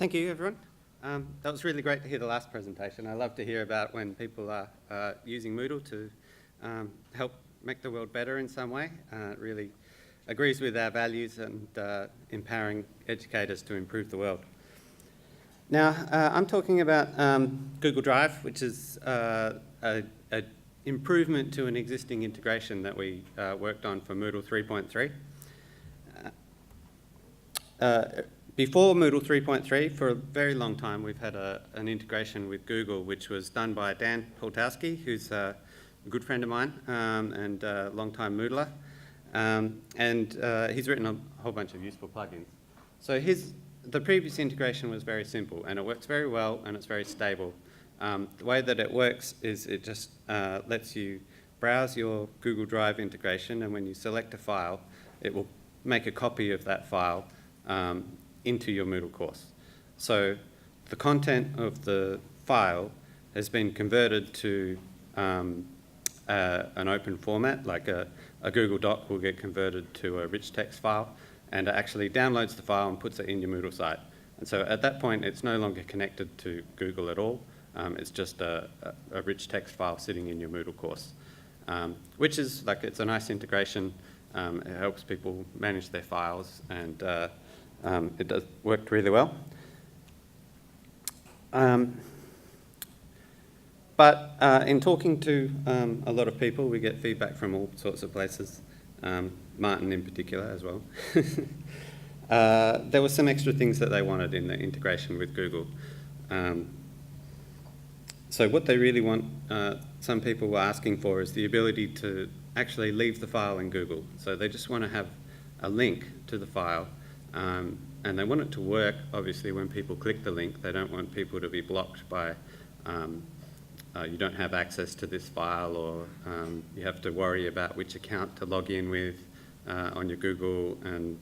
Thank you, everyone. That was really great to hear the last presentation. I love to hear about when people are using Moodle to help make the world better in some way. It really agrees with our values and empowering educators to improve the world. Now, I'm talking about Google Drive, which is an improvement to an existing integration that we worked on for Moodle 3.3. Before Moodle 3.3, for a very long time, we've had an integration with Google, which was done by Dan Poltowski, who's a good friend of mine and a long-time Moodler. He's written a whole bunch of useful plugins. So the previous integration was very simple, and it works very well, and it's very stable. The way that it works is it just lets you browse your Google Drive integration, and when you select a file, it will make a copy of that file into your Moodle course. So the content of the file has been converted to an open format, like a Google Doc will get converted to a rich text file, and it actually downloads the file and puts it in your Moodle site. And so at that point, it's no longer connected to Google at all. It's just a rich text file sitting in your Moodle course, which is it's a nice integration. It helps people manage their files, and it does work really well. But in talking to a lot of people, we get feedback from all sorts of places, Martin in particular as well. There were some extra things that they wanted in the integration with Google. So what they really want, some people were asking for, is the ability to actually leave the file in Google. So they just want to have a link to the file, and they want it to work, obviously, when people click the link. They don't want people to be blocked by, you don't have access to this file, or you have to worry about which account to log in with on your Google, and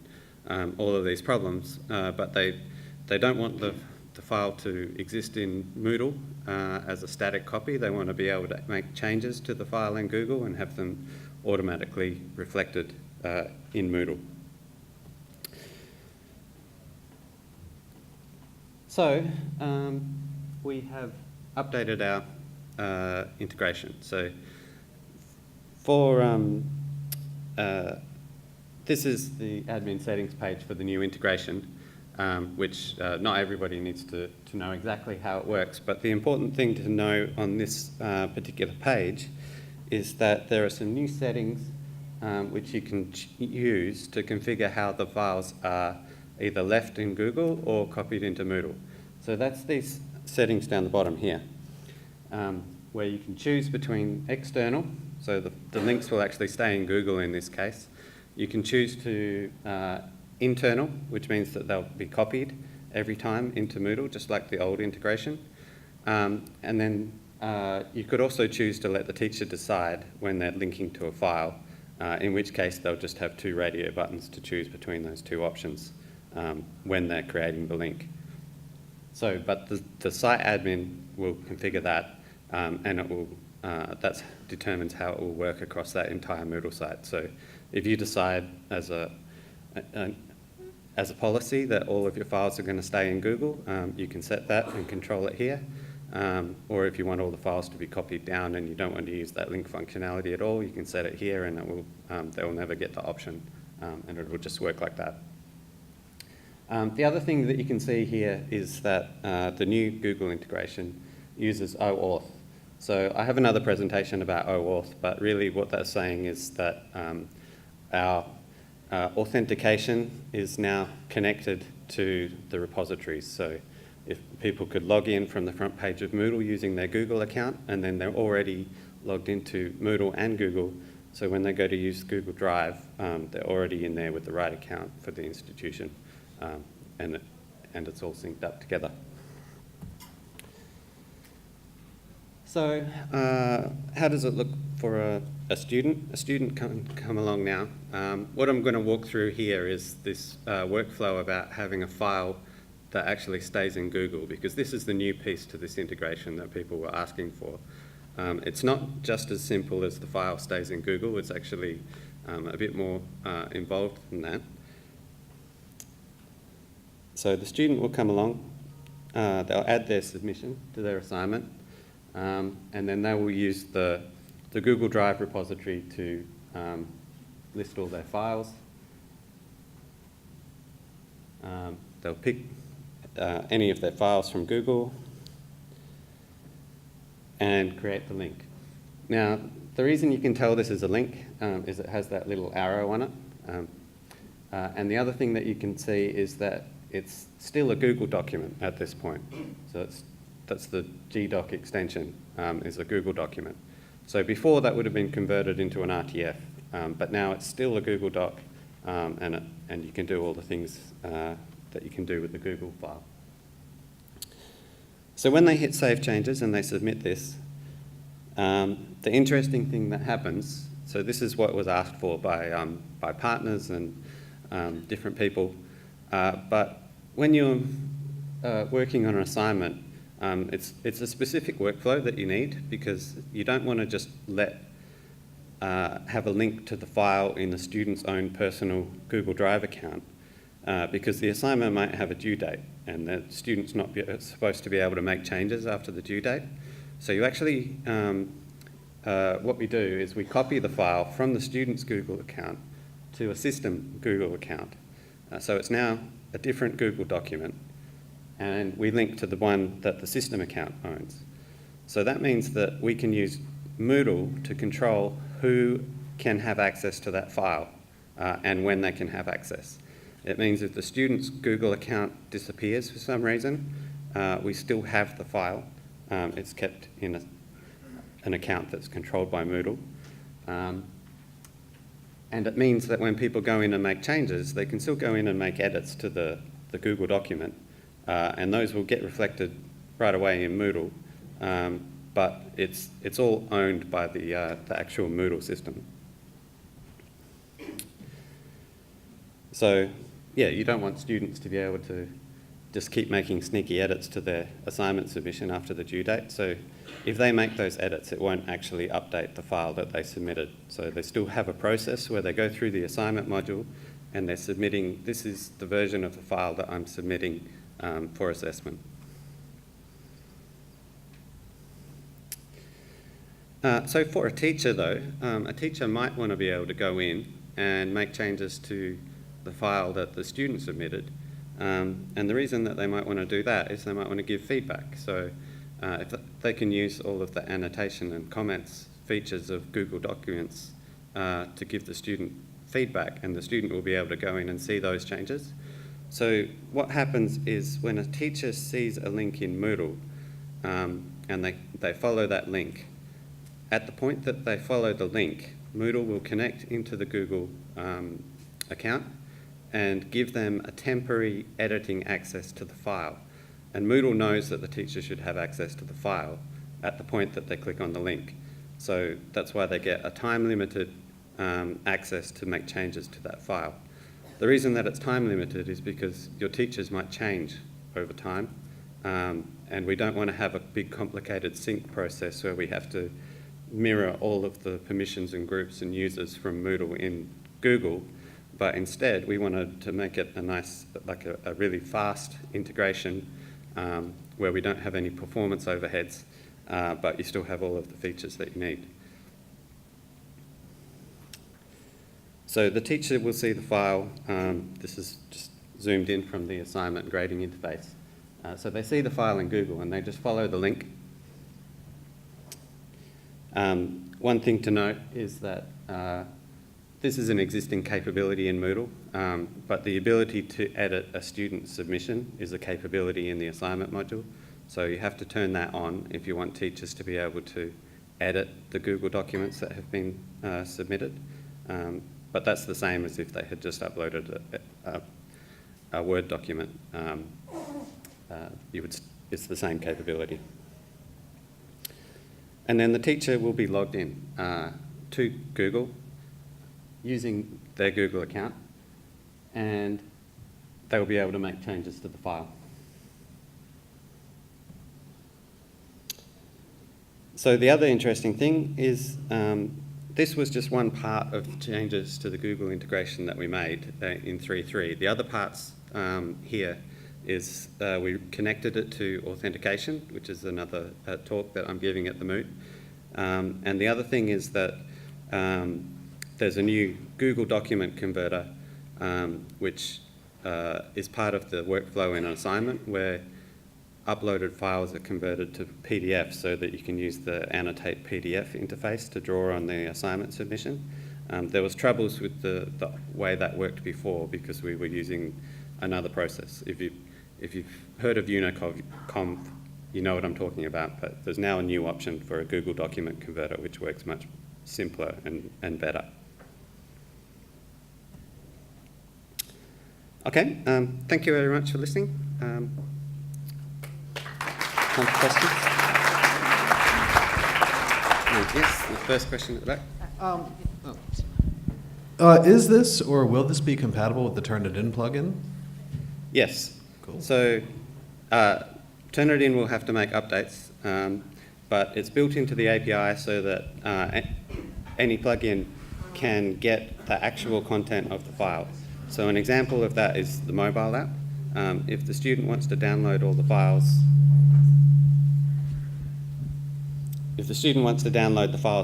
all of these problems. But they don't want the file to exist in Moodle as a static copy. They want to be able to make changes to the file in Google and have them automatically reflected in Moodle. So we have updated our integration. So for this is the admin settings page for the new integration, which not everybody needs to know exactly how it works. But the important thing to know on this particular page is that there are some new settings which you can use to configure how the files are either left in Google or copied into Moodle. So that's these settings down the bottom here, where you can choose between external, so the links will actually stay in Google in this case. You can choose to internal, which means that they'll be copied every time into Moodle, just like the old integration. And then you could also choose to let the teacher decide when they're linking to a file, in which case they'll just have two radio buttons to choose between those two options when they're creating the link. So, but the site admin will configure that, and it will that determines how it will work across that entire Moodle site. So if you decide as a policy that all of your files are going to stay in Google, you can set that and control it here. Or if you want all the files to be copied down and you don't want to use that link functionality at all, you can set it here, and it will they will never get the option, and it will just work like that. The other thing that you can see here is that the new Google integration uses OAuth. So I have another presentation about OAuth, but really what that's saying is that our authentication is now connected to the repositories. So if people could log in from the front page of Moodle using their Google account, and then they're already logged into Moodle and Google, so when they go to use Google Drive, they're already in there with the right account for the institution, and it's all synced up together. So how does it look for a student? A student can come along now. What I'm going to walk through here is this workflow about having a file that actually stays in Google, because this is the new piece to this integration that people were asking for. It's not just as simple as the file stays in Google. It's actually a bit more involved than that. So the student will come along they'll add their submission to their assignment, and then they will use the Google Drive repository to list all their files. They'll pick any of their files from Google and create the link. Now, the reason you can tell this is a link is it has that little arrow on it. And the other thing that you can see is that it's still a Google document at this point. So that's the GDoc extension, is a Google document. So before that would have been converted into an RTF, but now it's still a Google Doc, and you can do all the things that you can do with the Google file. So when they hit Save Changes and they submit this, the interesting thing that happens, so this is what was asked for by partners and different people, but when you're working on an assignment, it's a specific workflow that you need, because you don't want to just have a link to the file in the student's own personal Google Drive account, because the assignment might have a due date and the student's not supposed to be able to make changes after the due date. So you actually, what we do is we copy the file from the student's Google account to a system Google account. So it's now a different Google document, and we link to the one that the system account owns. So that means that we can use Moodle to control who can have access to that file and when they can have access. It means if the student's Google account disappears for some reason, we still have the file. It's kept in an account that's controlled by Moodle. And it means that when people go in and make changes, they can still go in and make edits to the Google document, and those will get reflected right away in Moodle, but it's all owned by the actual Moodle system. So, yeah, you don't want students to be able to just keep making sneaky edits to their assignment submission after the due date. So if they make those edits, it won't actually update the file that they submitted. So they still have a process where they go through the assignment module and they're submitting, this is the version of the file that I'm submitting for assessment. So for a teacher though, a teacher might want to be able to go in and make changes to the file that the student submitted. And the reason that they might want to do that is they might want to give feedback. So if they can use all of the annotation and comments features of Google Documents to give the student feedback, and the student will be able to go in and see those changes. So what happens is when a teacher sees a link in Moodle and they follow that link, at the point that they follow the link, Moodle will connect into the Google account and give them a temporary editing access to the file. And Moodle knows that the teacher should have access to the file at the point that they click on the link. So that's why they get a time-limited access to make changes to that file. The reason that it's time-limited is because your teachers might change over time, and we don't want to have a big complicated sync process where we have to mirror all of the permissions and groups and users from Moodle in Google, but instead we wanted to make it a nice, like a really fast integration where we don't have any performance overheads, but you still have all of the features that you need. So the teacher will see the file. This is just zoomed in from the assignment grading interface. So they see the file in Google and they just follow the link. One thing to note is that this is an existing capability in Moodle, but the ability to edit a student submission is a capability in the assignment module. So you have to turn that on if you want teachers to be able to edit the Google documents that have been submitted. But that's the same as if they had just uploaded a Word document. It's the same capability. And then the teacher will be logged in to Google using their Google account, and they will be able to make changes to the file. So the other interesting thing is this was just one part of changes to the Google integration that we made in 3.3. The other parts here is we connected it to authentication, which is another talk that I'm giving at the Moot. And the other thing is that there's a new Google document converter, which is part of the workflow in an assignment where uploaded files are converted to PDF so that you can use the annotate PDF interface to draw on the assignment submission. There was troubles with the way that worked before because we were using another process. If you've heard of Uniconf, you know what I'm talking about, but there's now a new option for a Google document converter which works much simpler and better. Okay, thank you very much for listening. Time for questions? Yes, the first question at the back. Is this or will this be compatible with the Turnitin plugin? Yes. Cool. So Turnitin will have to make updates, but it's built into the API so that any plugin can get the actual content of the file. So an example of that is the mobile app. If the student wants to download all the files,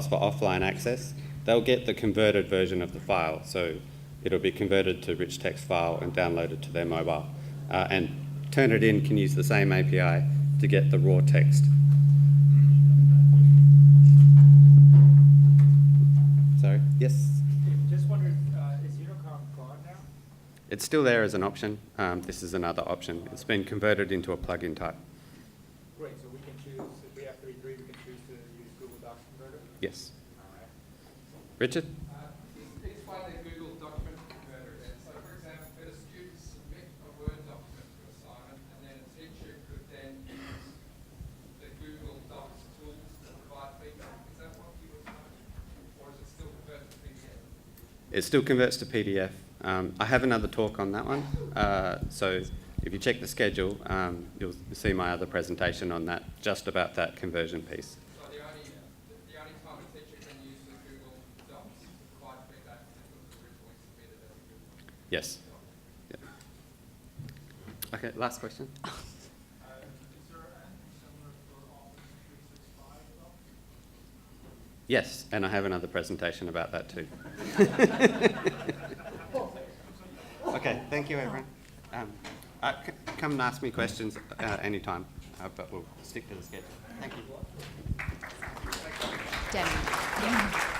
for offline access, they'll get the converted version of the file. So it'll be converted to rich text file and downloaded to their mobile. And Turnitin can use the same API to get the raw text. Sorry? Yes? Just wondered, is Uniconf gone now? It's still there as an option. This is another option. It's been converted into a plugin type. Great, so we can choose, if we have to agree, we can choose to use Google Docs Converter? Yes. All right. Richard? Explain the Google document converter then. So for example, could a student submit a Word document to assignment and then a teacher could then use the Google Docs tools to provide feedback? Is that what you were saying? Or is it still converted to PDF? It still converts to PDF. I have another talk on that one. So if you check the schedule, you'll see my other presentation on that, just about that conversion piece. So the only time a teacher can use the Google Docs to provide feedback is if it was originally submitted as a Google Doc. Yes. Yeah. Okay, last question. Is there anything similar for Office 365 though? Yes, and I have another presentation about that too. Okay, thank you everyone. Come and ask me questions anytime, but we'll stick to the schedule. Thank you. Damyon.